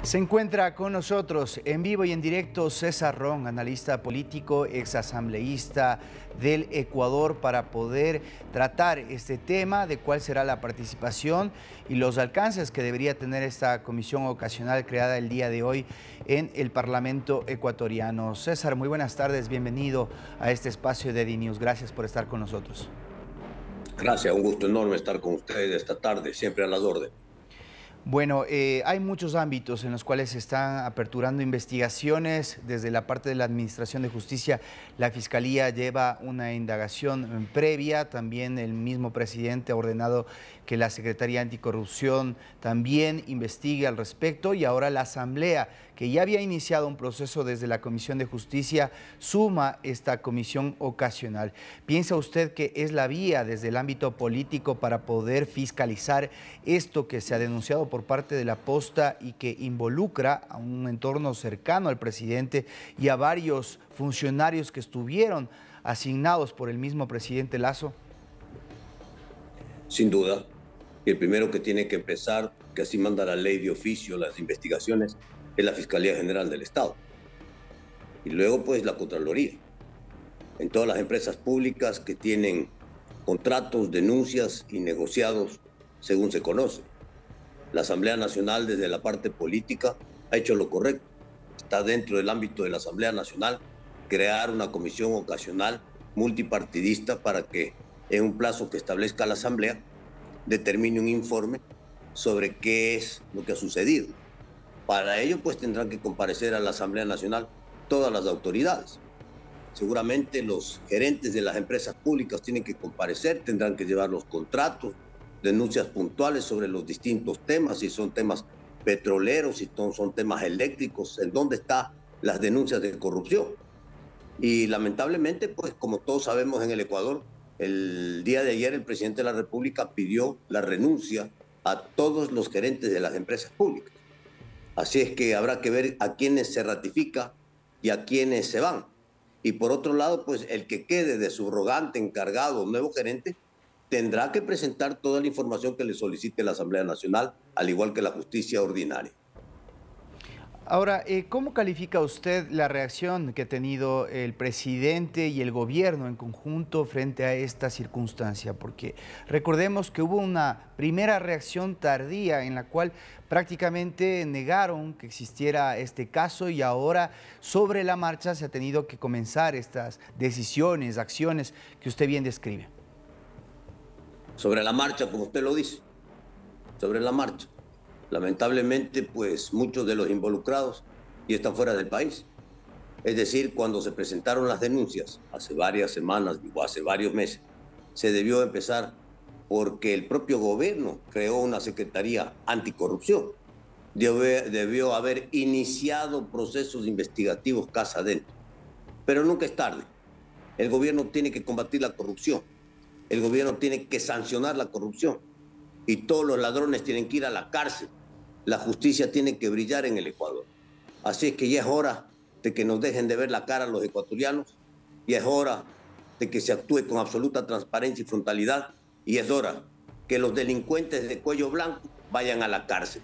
Se encuentra con nosotros en vivo y en directo César Ron, analista político, exasambleísta del Ecuador, para poder tratar este tema de cuál será la participación y los alcances que debería tener esta comisión ocasional creada el día de hoy en el Parlamento ecuatoriano. César, muy buenas tardes, bienvenido a este espacio de DNews. Gracias por estar con nosotros. Gracias, un gusto enorme estar con ustedes esta tarde, siempre a las órdenes. Bueno, hay muchos ámbitos en los cuales se están aperturando investigaciones. Desde la parte de la Administración de Justicia, la Fiscalía lleva una indagación previa. También el mismo presidente ha ordenado que la Secretaría Anticorrupción también investigue al respecto. Y ahora la Asamblea, que ya había iniciado un proceso desde la Comisión de Justicia, suma esta comisión ocasional. ¿Piensa usted que es la vía desde el ámbito político para poder fiscalizar esto que se ha denunciado por parte de la posta y que involucra a un entorno cercano al presidente y a varios funcionarios que estuvieron asignados por el mismo presidente Lasso? Sin duda, el primero que tiene que empezar, que así manda la ley de oficio, las investigaciones, es la Fiscalía General del Estado. Y luego, pues, la Contraloría. En todas las empresas públicas que tienen contratos, denuncias y negociados según se conoce. La Asamblea Nacional, desde la parte política, ha hecho lo correcto. Está dentro del ámbito de la Asamblea Nacional crear una comisión ocasional multipartidista para que, en un plazo que establezca la Asamblea, determine un informe sobre qué es lo que ha sucedido. Para ello, pues, tendrán que comparecer a la Asamblea Nacional todas las autoridades. Seguramente los gerentes de las empresas públicas tienen que comparecer, tendrán que llevar los contratos, denuncias puntuales sobre los distintos temas, si son temas petroleros, si son temas eléctricos, en dónde están las denuncias de corrupción. Y lamentablemente, pues, como todos sabemos en el Ecuador, el día de ayer el presidente de la República pidió la renuncia a todos los gerentes de las empresas públicas. Así es que habrá que ver a quiénes se ratifica y a quiénes se van. Y por otro lado, pues, el que quede de subrogante, encargado, nuevo gerente, tendrá que presentar toda la información que le solicite la Asamblea Nacional, al igual que la justicia ordinaria. Ahora, ¿cómo califica usted la reacción que ha tenido el presidente y el gobierno en conjunto frente a esta circunstancia? Porque recordemos que hubo una primera reacción tardía en la cual prácticamente negaron que existiera este caso, y ahora sobre la marcha se ha tenido que comenzar estas decisiones, acciones que usted bien describe. Sobre la marcha, como usted lo dice, sobre la marcha. Lamentablemente, pues, muchos de los involucrados ya están fuera del país. Es decir, cuando se presentaron las denuncias hace varias semanas o hace varios meses, se debió empezar porque el propio gobierno creó una Secretaría Anticorrupción. Debió haber iniciado procesos investigativos casa adentro. Pero nunca es tarde. El gobierno tiene que combatir la corrupción. El gobierno tiene que sancionar la corrupción. Y todos los ladrones tienen que ir a la cárcel. La justicia tiene que brillar en el Ecuador. Así es que ya es hora de que nos dejen de ver la cara a los ecuatorianos, y es hora de que se actúe con absoluta transparencia y frontalidad, y es hora que los delincuentes de cuello blanco vayan a la cárcel.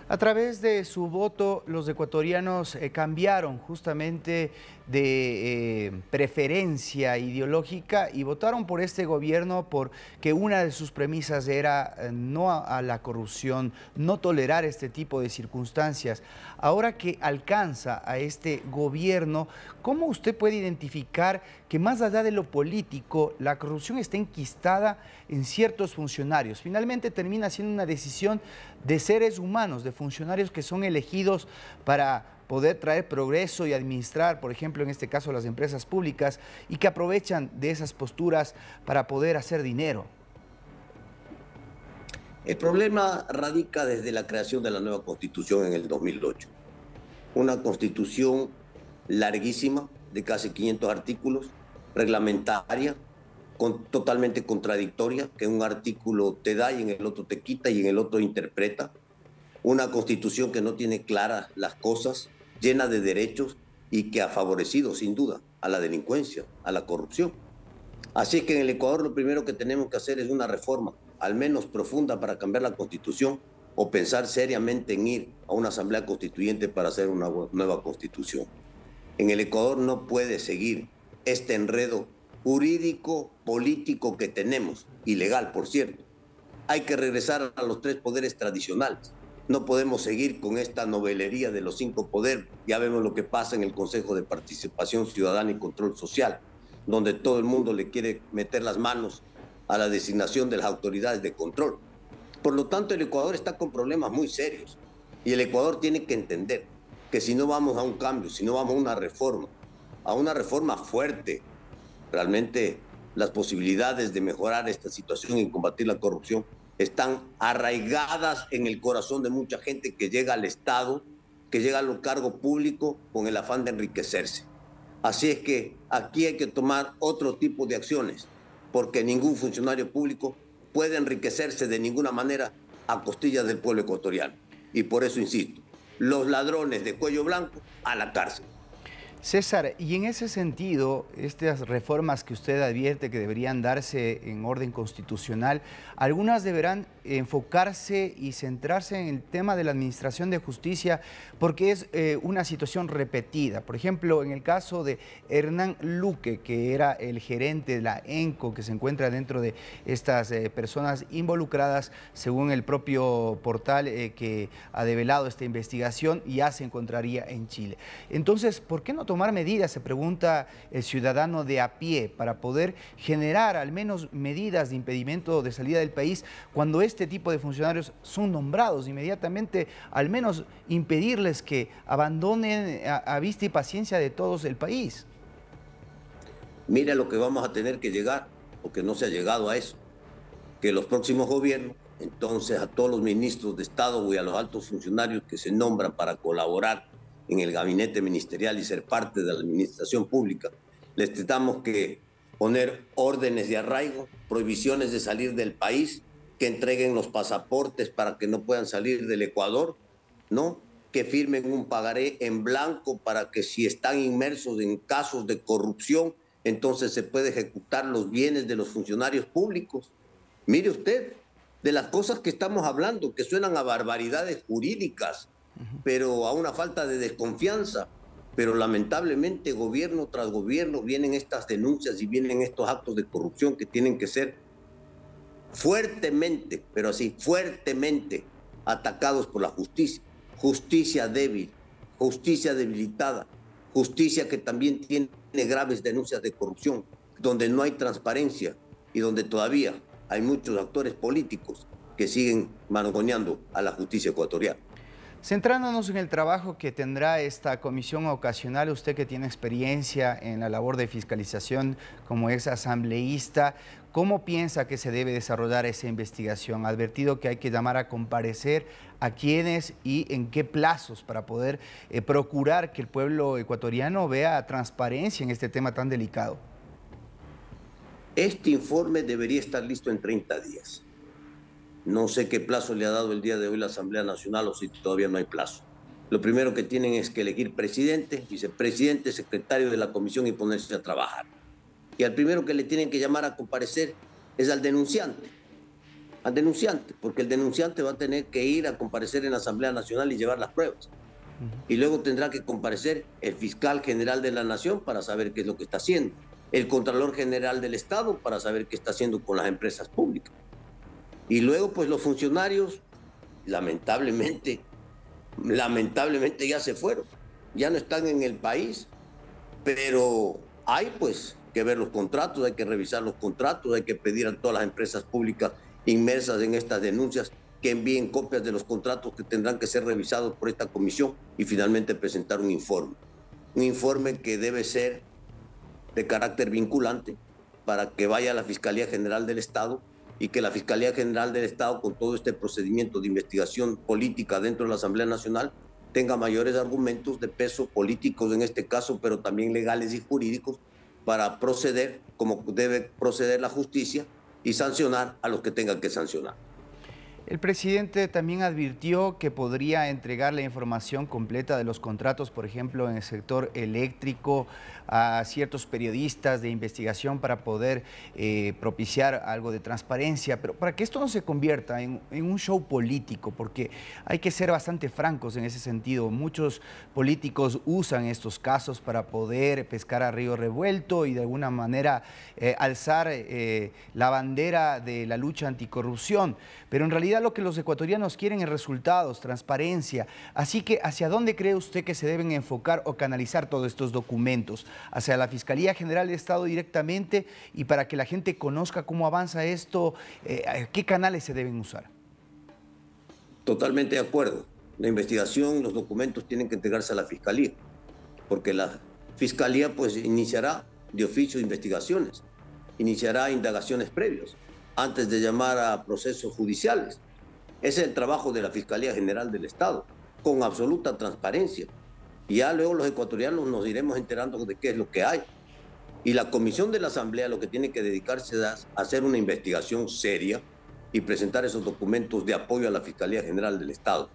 A través de su voto, los ecuatorianos cambiaron justamente de preferencia ideológica y votaron por este gobierno porque una de sus premisas era no a la corrupción, no tolerar este tipo de circunstancias. Ahora que alcanza a este gobierno, ¿cómo usted puede identificar que más allá de lo político, la corrupción está enquistada en ciertos funcionarios? Finalmente termina siendo una decisión de seres humanos, de funcionarios que son elegidos para poder traer progreso y administrar, por ejemplo, en este caso, las empresas públicas, y que aprovechan de esas posturas para poder hacer dinero. El problema radica desde la creación de la nueva Constitución en el 2008. Una Constitución larguísima, de casi 500 artículos, reglamentaria, totalmente contradictoria, que en un artículo te da y en el otro te quita y en el otro interpreta. Una Constitución que no tiene claras las cosas, llena de derechos, y que ha favorecido sin duda a la delincuencia, a la corrupción. Así que en el Ecuador lo primero que tenemos que hacer es una reforma, al menos profunda, para cambiar la Constitución, o pensar seriamente en ir a una asamblea constituyente para hacer una nueva constitución. En el Ecuador no puede seguir este enredo jurídico, político que tenemos, ilegal, por cierto. Hay que regresar a los 3 poderes tradicionales. No podemos seguir con esta novelería de los 5 poderes. Ya vemos lo que pasa en el Consejo de Participación Ciudadana y Control Social, donde todo el mundo le quiere meter las manos a la designación de las autoridades de control. Por lo tanto, el Ecuador está con problemas muy serios. Y el Ecuador tiene que entender que si no vamos a un cambio, si no vamos a una reforma fuerte, realmente las posibilidades de mejorar esta situación y combatir la corrupción están arraigadas en el corazón de mucha gente que llega al Estado, que llega a los cargos públicos con el afán de enriquecerse. Así es que aquí hay que tomar otro tipo de acciones, porque ningún funcionario público puede enriquecerse de ninguna manera a costillas del pueblo ecuatoriano. Y por eso insisto, los ladrones de cuello blanco a la cárcel. César, y en ese sentido, estas reformas que usted advierte que deberían darse en orden constitucional, algunas deberán enfocarse y centrarse en el tema de la administración de justicia, porque es una situación repetida. Por ejemplo, en el caso de Hernán Luque, que era el gerente de la ENCO, que se encuentra dentro de estas personas involucradas, según el propio portal que ha develado esta investigación, ya se encontraría en Chile. Entonces, ¿por qué no tomar medidas, se pregunta el ciudadano de a pie, para poder generar al menos medidas de impedimento de salida del país cuando este tipo de funcionarios son nombrados inmediatamente, al menos impedirles que abandonen a vista y paciencia de todos el país? Mira lo que vamos a tener que llegar, porque no se ha llegado a eso, que los próximos gobiernos, entonces a todos los ministros de Estado y a los altos funcionarios que se nombran para colaborar en el gabinete ministerial y ser parte de la administración pública, les tengamos que poner órdenes de arraigo, prohibiciones de salir del país, que entreguen los pasaportes para que no puedan salir del Ecuador, ¿no? Que firmen un pagaré en blanco para que si están inmersos en casos de corrupción, entonces se puede ejecutar los bienes de los funcionarios públicos. Mire usted, de las cosas que estamos hablando, que suenan a barbaridades jurídicas, pero a una falta de desconfianza. Pero lamentablemente gobierno tras gobierno vienen estas denuncias y vienen estos actos de corrupción que tienen que ser fuertemente, pero así, fuertemente atacados por la justicia. Justicia débil, justicia debilitada, justicia que también tiene graves denuncias de corrupción, donde no hay transparencia y donde todavía hay muchos actores políticos que siguen manogoneando a la justicia ecuatoriana. Centrándonos en el trabajo que tendrá esta comisión ocasional, usted que tiene experiencia en la labor de fiscalización como ex asambleísta, ¿cómo piensa que se debe desarrollar esa investigación? Ha advertido que hay que llamar a comparecer a quiénes y en qué plazos para poder procurar que el pueblo ecuatoriano vea transparencia en este tema tan delicado. Este informe debería estar listo en 30 días. No sé qué plazo le ha dado el día de hoy la Asamblea Nacional o si todavía no hay plazo. Lo primero que tienen es que elegir presidente, vicepresidente, secretario de la comisión y ponerse a trabajar. Y al primero que le tienen que llamar a comparecer es al denunciante, porque el denunciante va a tener que ir a comparecer en la Asamblea Nacional y llevar las pruebas. Y luego tendrá que comparecer el fiscal general de la Nación para saber qué es lo que está haciendo, el Contralor General del Estado para saber qué está haciendo con las empresas públicas. Y luego, pues los funcionarios, lamentablemente ya se fueron, ya no están en el país, pero hay pues que ver los contratos, hay que revisar los contratos, hay que pedir a todas las empresas públicas inmersas en estas denuncias que envíen copias de los contratos que tendrán que ser revisados por esta comisión y finalmente presentar un informe que debe ser de carácter vinculante para que vaya a la Fiscalía General del Estado y que la Fiscalía General del Estado, con todo este procedimiento de investigación política dentro de la Asamblea Nacional, tenga mayores argumentos de peso políticos en este caso, pero también legales y jurídicos, para proceder como debe proceder la justicia y sancionar a los que tengan que sancionar. El presidente también advirtió que podría entregar la información completa de los contratos, por ejemplo, en el sector eléctrico, a ciertos periodistas de investigación para poder propiciar algo de transparencia, pero para que esto no se convierta en un show político, porque hay que ser bastante francos en ese sentido. Muchos políticos usan estos casos para poder pescar a río revuelto y de alguna manera alzar la bandera de la lucha anticorrupción, pero en realidad lo que los ecuatorianos quieren es resultados, transparencia. Así que, ¿hacia dónde cree usted que se deben enfocar o canalizar todos estos documentos? ¿Hacia la Fiscalía General del Estado directamente? Y para que la gente conozca cómo avanza esto, ¿qué canales se deben usar? Totalmente de acuerdo. La investigación, los documentos tienen que entregarse a la Fiscalía, porque la Fiscalía pues iniciará de oficio investigaciones, iniciará indagaciones previas antes de llamar a procesos judiciales. Ese es el trabajo de la Fiscalía General del Estado, con absoluta transparencia. Y ya luego los ecuatorianos nos iremos enterando de qué es lo que hay. Y la Comisión de la Asamblea lo que tiene que dedicarse es a hacer una investigación seria y presentar esos documentos de apoyo a la Fiscalía General del Estado.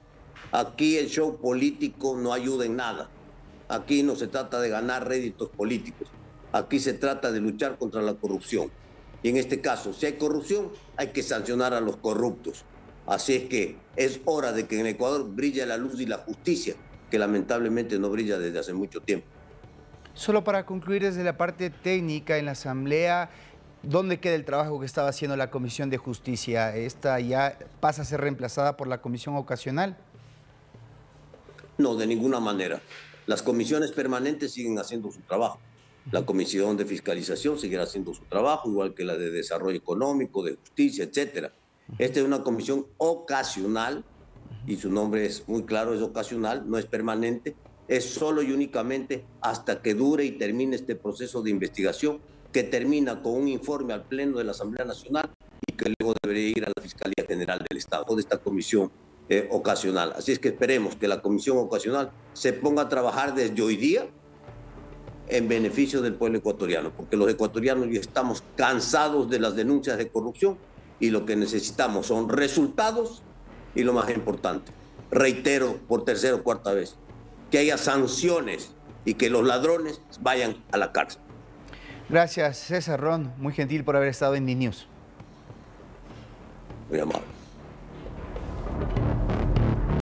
Aquí el show político no ayuda en nada. Aquí no se trata de ganar réditos políticos. Aquí se trata de luchar contra la corrupción. Y en este caso, si hay corrupción, hay que sancionar a los corruptos. Así es que es hora de que en Ecuador brille la luz y la justicia, que lamentablemente no brilla desde hace mucho tiempo. Solo para concluir desde la parte técnica en la Asamblea, ¿dónde queda el trabajo que estaba haciendo la Comisión de Justicia? ¿Esta ya pasa a ser reemplazada por la Comisión Ocasional? No, de ninguna manera. Las comisiones permanentes siguen haciendo su trabajo. La Comisión de Fiscalización seguirá haciendo su trabajo, igual que la de Desarrollo Económico, de Justicia, etc. Esta es una comisión ocasional, y su nombre es muy claro, es ocasional, no es permanente, es solo y únicamente hasta que dure y termine este proceso de investigación, que termina con un informe al Pleno de la Asamblea Nacional y que luego debería ir a la Fiscalía General del Estado, de esta comisión ocasional. Así es que esperemos que la comisión ocasional se ponga a trabajar desde hoy día en beneficio del pueblo ecuatoriano, porque los ecuatorianos ya estamos cansados de las denuncias de corrupción y lo que necesitamos son resultados y lo más importante, reitero por tercera o cuarta vez, que haya sanciones y que los ladrones vayan a la cárcel. Gracias, César Ron, muy gentil por haber estado en DNews. Muy amable.